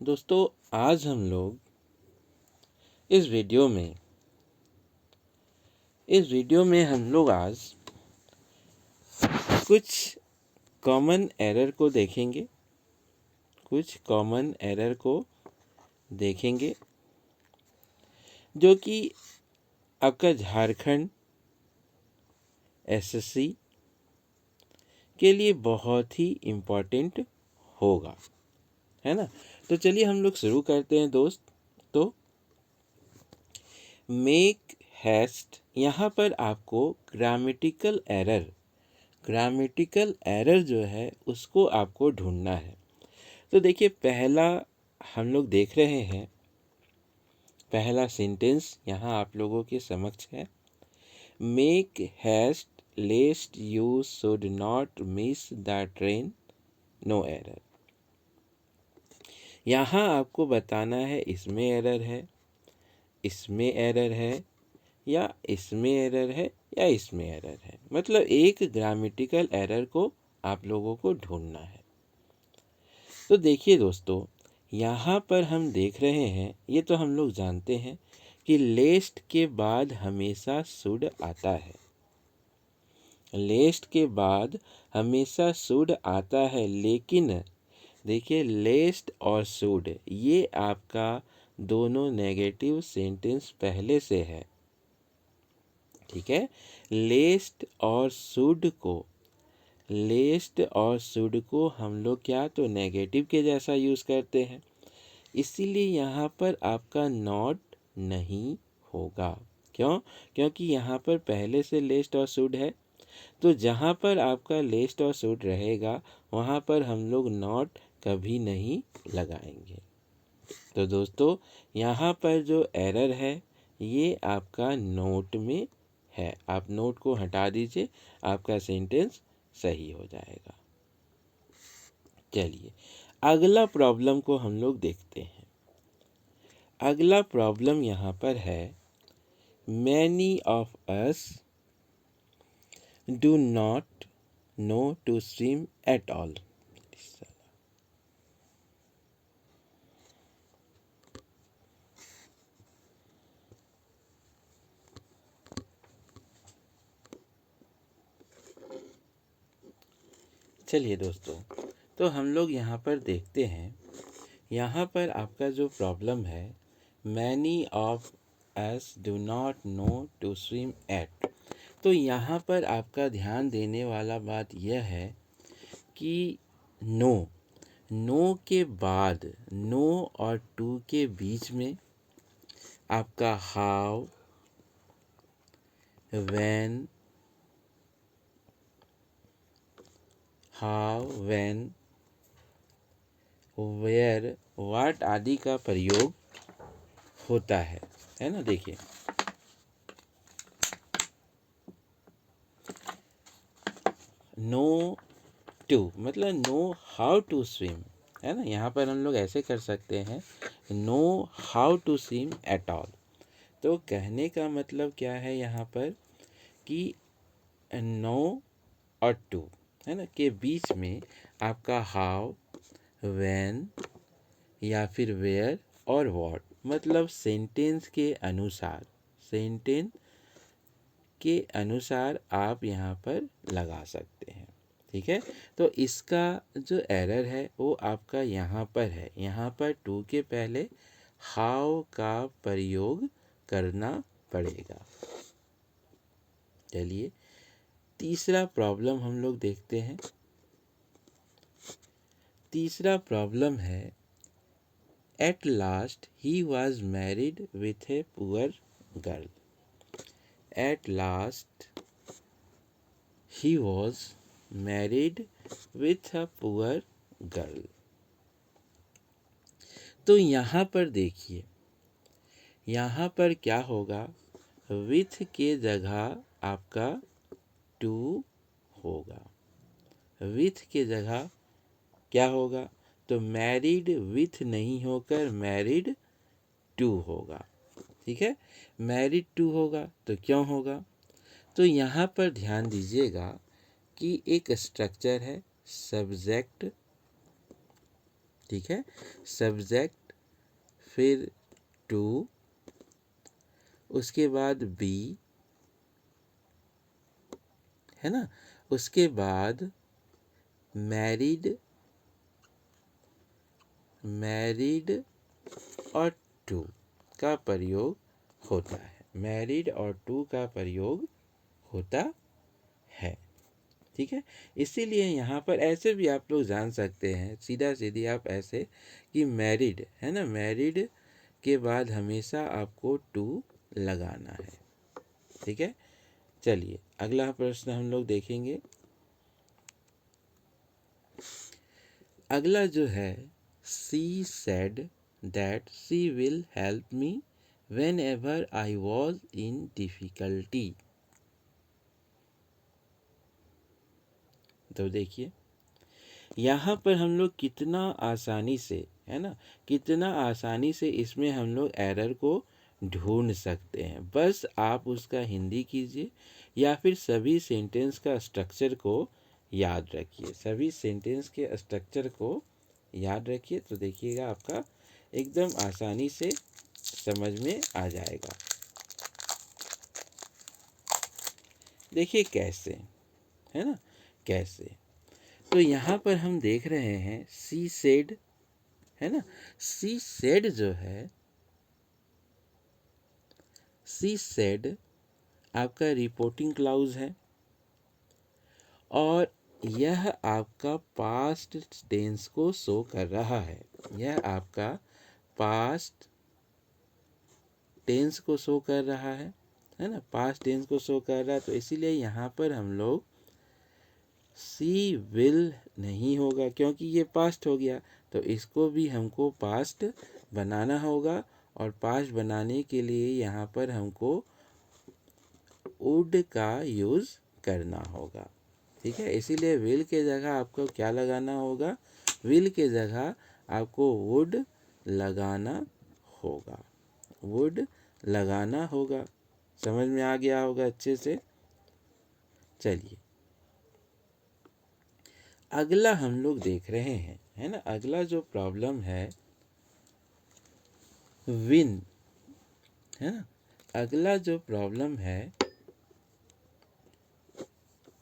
दोस्तों, आज हम लोग इस वीडियो में हम लोग आज कुछ कॉमन एरर को देखेंगे जो कि आपका झारखंड एसएससी के लिए बहुत ही इम्पोर्टेंट होगा, है ना। तो चलिए हम लोग शुरू करते हैं दोस्त। तो मेक हैस्ट, यहाँ पर आपको ग्रामेटिकल एरर जो है उसको आपको ढूंढना है। तो देखिए, पहला हम लोग देख रहे हैं, पहला सेंटेंस यहाँ आप लोगों के समक्ष है। Make haste lest you should not miss the train, no error. यहाँ आपको बताना है इसमें एरर है, इसमें एरर है, या इसमें एरर है, या इसमें एरर है। मतलब एक ग्रामेटिकल एरर को आप लोगों को ढूंढना है। तो देखिए दोस्तों, यहाँ पर हम देख रहे हैं, ये तो हम लोग जानते हैं कि लेस्ट के बाद हमेशा शुड आता है। लेस्ट के बाद हमेशा शुड आता है, लेकिन देखिए लेस्ट और शुड ये आपका दोनों नेगेटिव सेंटेंस पहले से है, ठीक है। लेस्ट और शुड को हम लोग क्या तो नेगेटिव के जैसा यूज़ करते हैं, इसीलिए यहाँ पर आपका नॉट नहीं होगा। क्यों? क्योंकि यहाँ पर पहले से लेस्ट और शुड है, तो जहाँ पर आपका लेस्ट और शुड रहेगा वहाँ पर हम लोग नॉट कभी नहीं लगाएंगे। तो दोस्तों, यहाँ पर जो एरर है ये आपका नोट में है। आप नोट को हटा दीजिए, आपका सेंटेंस सही हो जाएगा। चलिए अगला प्रॉब्लम को हम लोग देखते हैं। अगला प्रॉब्लम यहाँ पर है, many of us do not know to swim at all. चलिए दोस्तों, तो हम लोग यहाँ पर देखते हैं, यहाँ पर आपका जो प्रॉब्लम है, many of us do not know to swim at. तो यहाँ पर आपका ध्यान देने वाला बात यह है कि नो के बाद, नो और टू के बीच में आपका हाउ, व्हेन, वेयर, व्हाट आदि का प्रयोग होता है ना। देखिए, नो टू मतलब नो हाउ टू स्विम, है ना। यहाँ पर हम लोग ऐसे कर सकते हैं, know how to swim at all. तो कहने का मतलब क्या है यहाँ पर कि नो और टू, है ना, के बीच में आपका हाउ, व्हेन या फिर वेयर और व्हाट, मतलब सेंटेंस के अनुसार आप यहाँ पर लगा सकते हैं, ठीक है। तो इसका जो एरर है वो आपका यहाँ पर है। यहाँ पर टू के पहले हाउ का प्रयोग करना पड़ेगा। चलिए तीसरा प्रॉब्लम हम लोग देखते हैं। तीसरा प्रॉब्लम है, at last he was married with a poor girl. At last he was married with a poor girl. तो यहाँ पर देखिए, यहाँ पर क्या होगा, विथ के जगह आपका टू होगा। विथ के जगह क्या होगा, तो मैरिड विथ नहीं होकर मैरिड टू होगा, ठीक है। मैरिड टू होगा तो क्यों होगा, तो यहाँ पर ध्यान दीजिएगा कि एक स्ट्रक्चर है सब्जेक्ट, ठीक है, सब्जेक्ट, फिर टू, उसके बाद बी, है ना, उसके बाद मैरिड, मैरिड और टू का प्रयोग होता है, मैरिड और टू का प्रयोग होता है। ठीक है, इसीलिए यहाँ पर ऐसे भी आप लोग जान सकते हैं, सीधा सीधी आप ऐसे कि मैरिड है ना, मैरिड के बाद हमेशा आपको टू लगाना है। ठीक है, चलिए अगला प्रश्न हम लोग देखेंगे। अगला जो है, she said that she will help me whenever I was in difficulty. तो देखिए यहाँ पर हम लोग कितना आसानी से, है ना, कितना आसानी से इसमें हम लोग एरर को ढूंढ सकते हैं। बस आप उसका हिंदी कीजिए या फिर सभी सेंटेंस का स्ट्रक्चर को याद रखिए, सभी सेंटेंस के स्ट्रक्चर को याद रखिए, तो देखिएगा आपका एकदम आसानी से समझ में आ जाएगा। देखिए कैसे, है ना, कैसे। तो यहाँ पर हम देख रहे हैं सी सेड, है ना, सी सेड जो है, सी सेड आपका रिपोर्टिंग क्लाउज है और यह आपका पास्ट टेंस को शो कर रहा है, यह आपका पास्ट टेंस को शो कर रहा है ना, पास्ट टेंस को शो कर रहा है। तो इसीलिए यहाँ पर हम लोग सी विल नहीं होगा क्योंकि ये पास्ट हो गया, तो इसको भी हमको पास्ट बनाना होगा और पास्ट बनाने के लिए यहाँ पर हमको वुड का यूज़ करना होगा। ठीक है, इसीलिए विल के जगह आपको क्या लगाना होगा, विल के जगह आपको वुड लगाना होगा, वुड लगाना होगा। समझ में आ गया होगा अच्छे से। चलिए अगला हम लोग देख रहे हैं, है ना, अगला जो प्रॉब्लम है विन, है ना, अगला जो प्रॉब्लम है।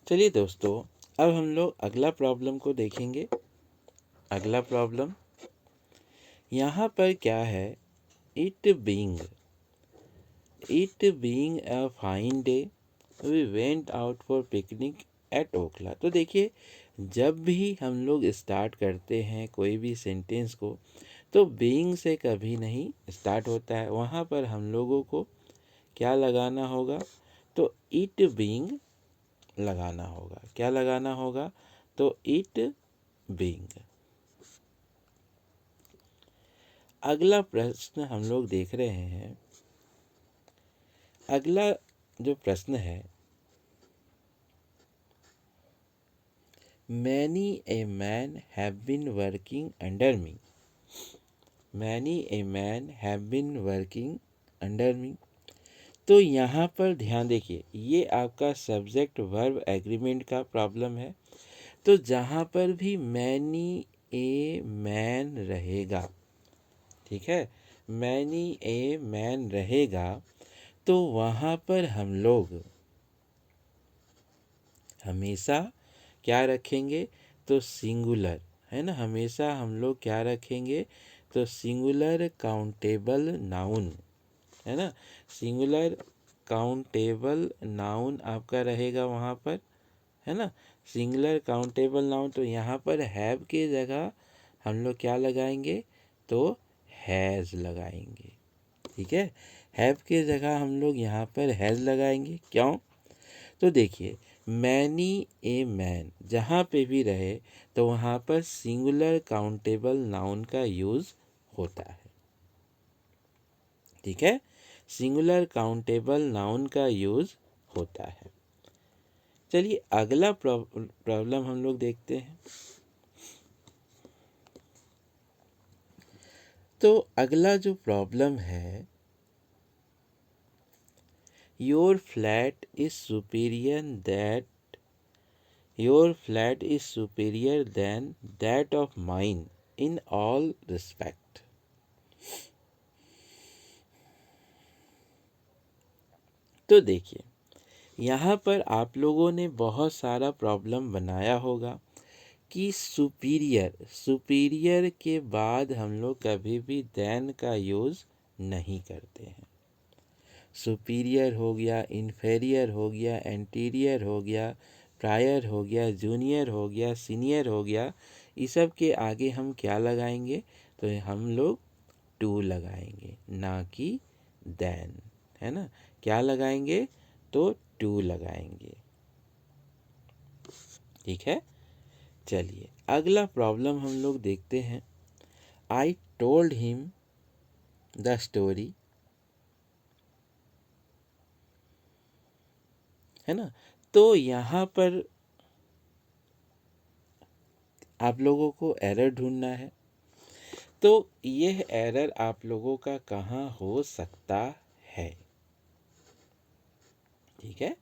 चलिए दोस्तों अब हम लोग अगला प्रॉब्लम को देखेंगे। अगला प्रॉब्लम यहाँ पर क्या है, it being a fine day we went out for picnic at Okhla. तो देखिए जब भी हम लोग स्टार्ट करते हैं कोई भी सेंटेंस को, तो बीइंग से कभी नहीं स्टार्ट होता है, वहाँ पर हम लोगों को क्या लगाना होगा, तो इट बीइंग लगाना होगा। क्या लगाना होगा, तो इट बीइंग। अगला प्रश्न हम लोग देख रहे हैं, अगला जो प्रश्न है, many a man have been working under me, many a man have been working under me. तो यहाँ पर ध्यान देखिए, ये आपका सब्जेक्ट वर्ब एग्रीमेंट का प्रॉब्लम है। तो जहाँ पर भी मैनी ए मैन रहेगा, ठीक है, मैनी ए मैन रहेगा, तो वहाँ पर हम लोग हमेशा क्या रखेंगे, तो सिंगुलर, है ना, हमेशा हम लोग क्या रखेंगे, तो सिंगुलर काउंटेबल नाउन, है ना, सिंगुलर काउंटेबल नाउन आपका रहेगा वहाँ पर, है ना, सिंगुलर काउंटेबल नाउन। तो यहाँ पर हैव के जगह हम लोग क्या लगाएंगे, तो हैज़ लगाएंगे। ठीक है, हैव के जगह हम लोग यहाँ पर हैज़ लगाएंगे। क्यों, तो देखिए मैनी ए मैन जहाँ पे भी रहे तो वहाँ पर सिंगुलर काउंटेबल नाउन का यूज़ होता है। ठीक है, सिंगुलर काउंटेबल नाउन का यूज़ होता है। चलिए अगला प्रॉब्लम हम लोग देखते हैं। तो अगला जो प्रॉब्लम है, your flat is superior that your flat is superior than that of mine in all respect. तो देखिए, यहाँ पर आप लोगों ने बहुत सारा प्रॉब्लम बनाया होगा कि सुपीरियर के बाद हम लोग कभी भी देन का यूज़ नहीं करते हैं। सुपीरियर हो गया, इन्फेरियर हो गया, एंटीरियर हो गया, प्रायर हो गया, जूनियर हो गया, सीनियर हो गया, इस सब के आगे हम क्या लगाएंगे? तो हम लोग टू लगाएंगे, ना कि देन, है ना। क्या लगाएंगे? तो टू लगाएंगे। ठीक है, चलिए अगला प्रॉब्लम हम लोग देखते हैं। I told him the story, है ना। तो यहाँ पर आप लोगों को एरर ढूंढना है। तो यह एरर आप लोगों का कहाँ हो सकता है? ठीक है,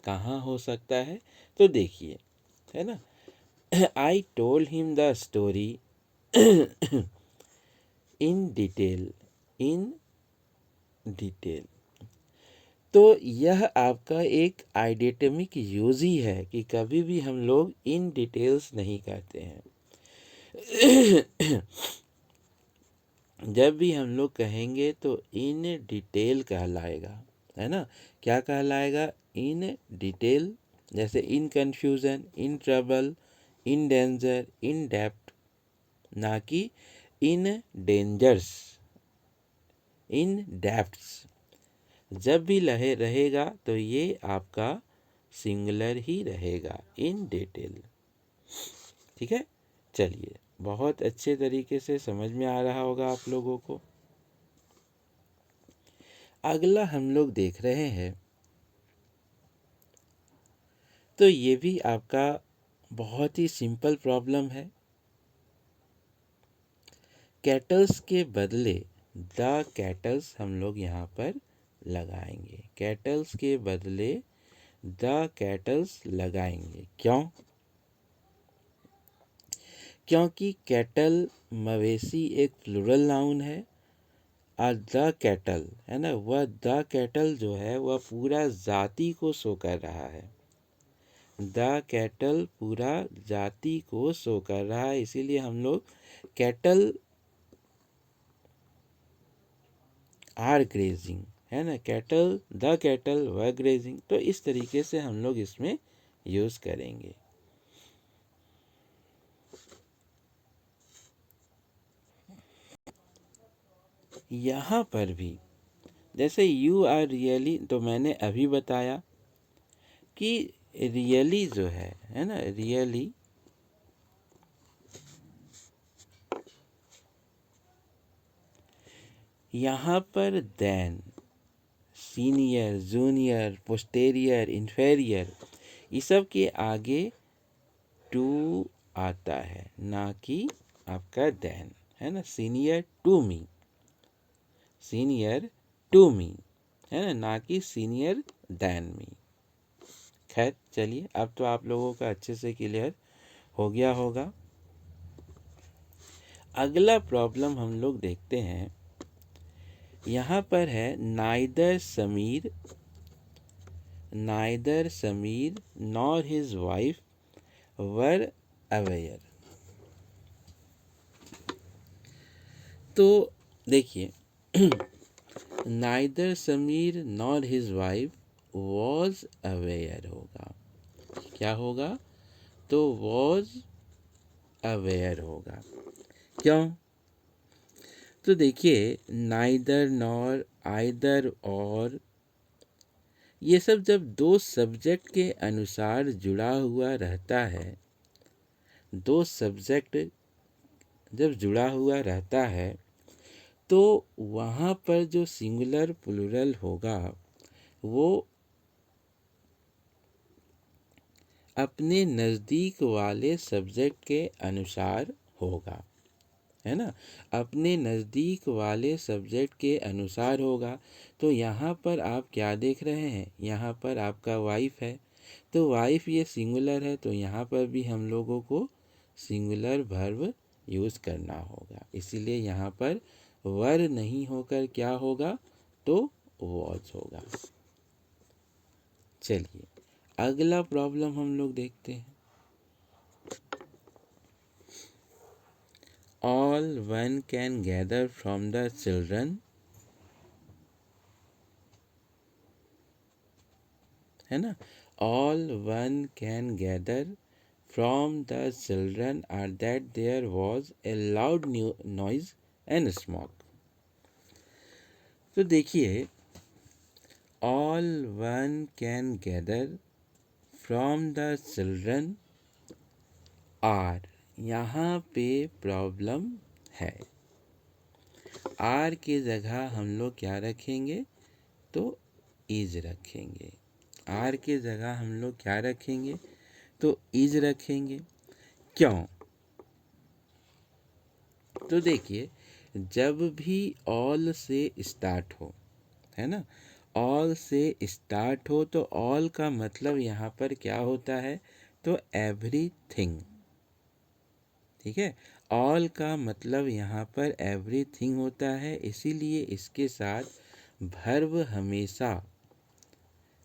कहाँ हो सकता है? तो देखिए, है ना, I told him the story in detail, in detail. तो यह आपका एक आइडेटमिक यूज ही है कि कभी भी हम लोग इन डिटेल्स नहीं कहते हैं। जब भी हम लोग कहेंगे तो इन डिटेल कहलाएगा, है ना। क्या कहलाएगा? In detail. जैसे in confusion, in trouble, in danger, in depth, ना कि इन डेंजर्स, इन डेप्थ्स। जब भी लहे रहेगा तो ये आपका सिंगुलर ही रहेगा, इन डिटेल। ठीक है, चलिए बहुत अच्छे तरीके से समझ में आ रहा होगा आप लोगों को। अगला हम लोग देख रहे हैं, तो ये भी आपका बहुत ही सिंपल प्रॉब्लम है। कैटल्स के बदले द कैटल्स हम लोग यहाँ पर लगाएंगे। कैटल्स के बदले द कैटल्स लगाएंगे। क्यों? क्योंकि कैटल मवेशी एक प्लूरल नाउन है और द कैटल, है ना, वह द कैटल जो है वह पूरा जाति को शो कर रहा है। द कैटल पूरा जाति को शो कर रहा है, इसीलिए हम लोग कैटल आर ग्रेजिंग, है ना, cattle, the cattle were grazing. तो इस तरीके से हम लोग इसमें यूज़ करेंगे। यहाँ पर भी जैसे यू आर रियली, तो मैंने अभी बताया कि रियली जो है ना, रियली यहाँ पर than, senior, junior, posterior, inferior, ये सब के आगे टू आता है, ना कि आपका देन, है ना। Senior to me, senior to me, है ना कि सीनियर देन मी। खैर चलिए, अब तो आप लोगों का अच्छे से क्लियर हो गया होगा। अगला प्रॉब्लम हम लोग देखते हैं। यहाँ पर है neither Sameer nor his wife were aware. तो देखिए, neither Sameer nor his wife was aware होगा। क्या होगा? तो वॉज अवेयर होगा। क्यों? तो देखिए, नाइदर, नॉर, आइदर और, ये सब जब दो सब्जेक्ट के अनुसार जुड़ा हुआ रहता है, दो सब्जेक्ट जब जुड़ा हुआ रहता है, तो वहाँ पर जो सिंगुलर प्लूरल होगा वो अपने नज़दीक वाले सब्जेक्ट के अनुसार होगा, है ना। अपने नज़दीक वाले सब्जेक्ट के अनुसार होगा। तो यहाँ पर आप क्या देख रहे हैं? यहाँ पर आपका वाइफ है, तो वाइफ ये सिंगुलर है, तो यहाँ पर भी हम लोगों को सिंगुलर वर्ब यूज़ करना होगा। इसीलिए यहाँ पर वर नहीं होकर क्या होगा, तो वॉज होगा। चलिए अगला प्रॉब्लम हम लोग देखते हैं। All one can gather from the children, है ना। All one can gather from the children are that there was a loud noise and smoke. तो देखिए, all one can gather from the children are, यहाँ पे problem है। Are की जगह हम लोग क्या रखेंगे, तो इज रखेंगे। आर की जगह हम लोग क्या रखेंगे, तो इज रखेंगे। क्यों, तो देखिए, जब भी ऑल से स्टार्ट हो, है ना, ऑल से स्टार्ट हो तो ऑल का मतलब यहाँ पर क्या होता है, तो एवरीथिंग। ठीक है, ऑल का मतलब यहाँ पर एवरीथिंग होता है। इसीलिए इसके साथ वर्ब हमेशा,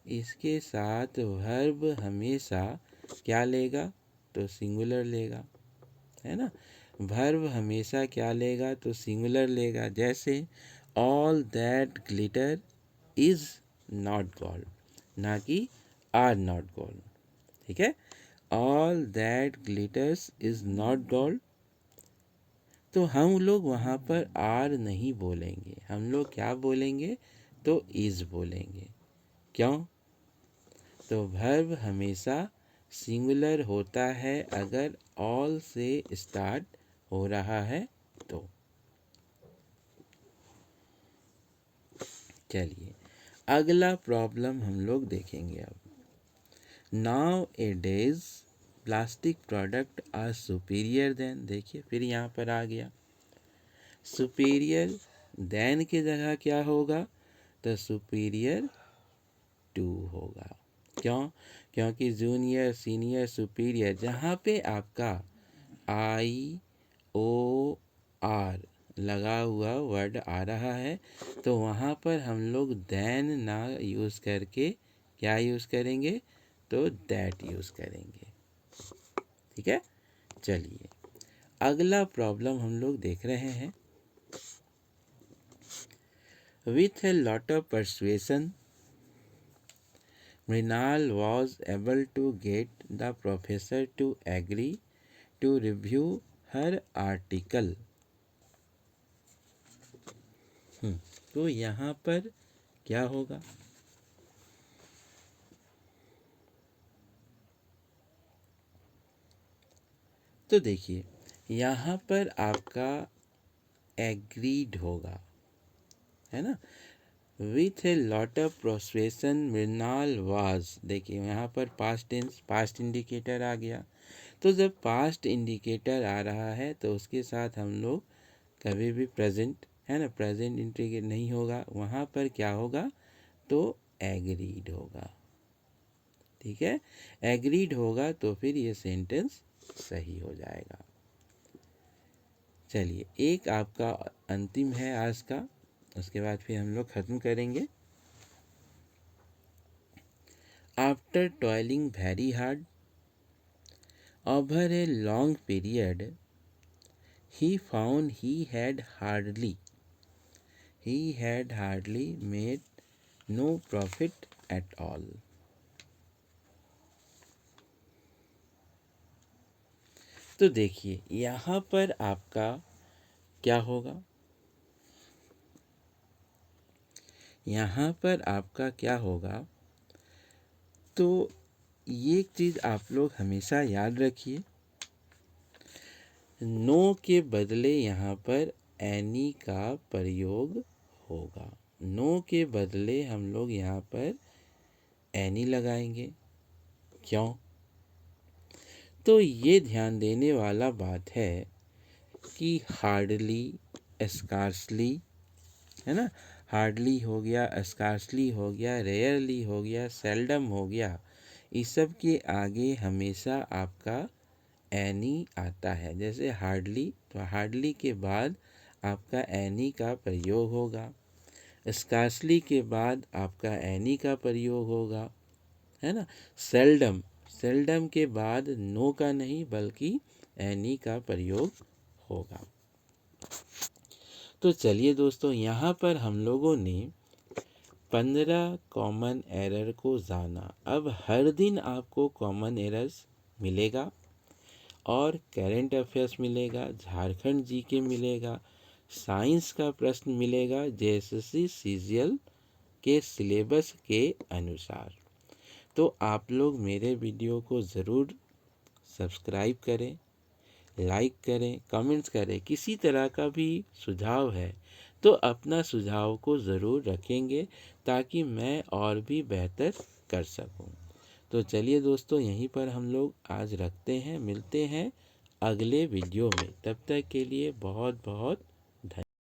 इसके साथ वर्ब हमेशा क्या लेगा, तो सिंगुलर लेगा, है ना। वर्ब हमेशा क्या लेगा, तो सिंगुलर लेगा। जैसे all that glitter is not gold, ना कि आर नॉट गोल्ड। ठीक है, all that glitters is not gold. तो हम लोग वहाँ पर आर नहीं बोलेंगे, हम लोग क्या बोलेंगे, तो इज बोलेंगे। क्यों, तो वर्ब हमेशा सिंगुलर होता है अगर ऑल से स्टार्ट हो रहा है तो। चलिए अगला प्रॉब्लम हम लोग देखेंगे अब। Nowadays plastic product are superior than, देखिए फिर यहाँ पर आ गया सुपीरियर, देन की जगह क्या होगा, तो सुपीरियर टू होगा। क्यों, क्योंकि जूनियर सीनियर सुपीरियर जहाँ पे आपका आई ओ आर लगा हुआ वर्ड आ रहा है, तो वहाँ पर हम लोग देन ना यूज़ करके क्या यूज़ करेंगे, तो दैट यूज़ करेंगे। ठीक है, चलिए अगला प्रॉब्लम हम लोग देख रहे हैं। With a lot of persuasion Mrinal was able to get the professor to agree to review her article। तो यहाँ पर क्या होगा, तो देखिए यहाँ पर आपका एग्रीड होगा, है ना। With a lot of persuasion Mrinal was, देखिए यहाँ पर पास्ट टेंस, पास्ट इंडिकेटर आ गया। तो जब पास्ट इंडिकेटर आ रहा है तो उसके साथ हम लोग कभी भी प्रेजेंट, है ना, प्रेजेंट इंडिकेटर नहीं होगा, वहाँ पर क्या होगा, तो एग्रीड होगा। ठीक है, एग्रीड होगा तो फिर ये सेंटेंस सही हो जाएगा। चलिए एक आपका अंतिम है आज का, उसके बाद फिर हम लोग ख़त्म करेंगे। After toiling very hard over a long period he found he had hardly made no profit at all। तो देखिए यहाँ पर आपका क्या होगा, यहाँ पर आपका क्या होगा, तो ये चीज़ आप लोग हमेशा याद रखिए, नो के बदले यहाँ पर एनी का प्रयोग होगा। नो के बदले हम लोग यहाँ पर एनी लगाएंगे। क्यों, तो ये ध्यान देने वाला बात है कि हार्डली, स्कार्सली, है ना, हार्डली हो गया, स्कार्सली हो गया, रेयरली हो गया, सेल्डम हो गया, इस सब के आगे हमेशा आपका एनी आता है, जैसे हार्डली, तो हार्डली के बाद आपका एनी का प्रयोग होगा। स्कार्सली के बाद आपका एनी का प्रयोग होगा, है ना। सेल्डम, सेल्डम के बाद नो का नहीं बल्कि एनी का प्रयोग होगा। तो चलिए दोस्तों, यहाँ पर हम लोगों ने 15 कॉमन एरर को जाना। अब हर दिन आपको कॉमन एरर्स मिलेगा और करेंट अफेयर्स मिलेगा, झारखंड जीके मिलेगा, साइंस का प्रश्न मिलेगा जेएसएससी सीजीएल के सिलेबस के अनुसार। तो आप लोग मेरे वीडियो को ज़रूर सब्सक्राइब करें, लाइक करें, कमेंट्स करें। किसी तरह का भी सुझाव है तो अपना सुझाव को ज़रूर रखेंगे ताकि मैं और भी बेहतर कर सकूं। तो चलिए दोस्तों, यहीं पर हम लोग आज रखते हैं, मिलते हैं अगले वीडियो में। तब तक के लिए बहुत बहुत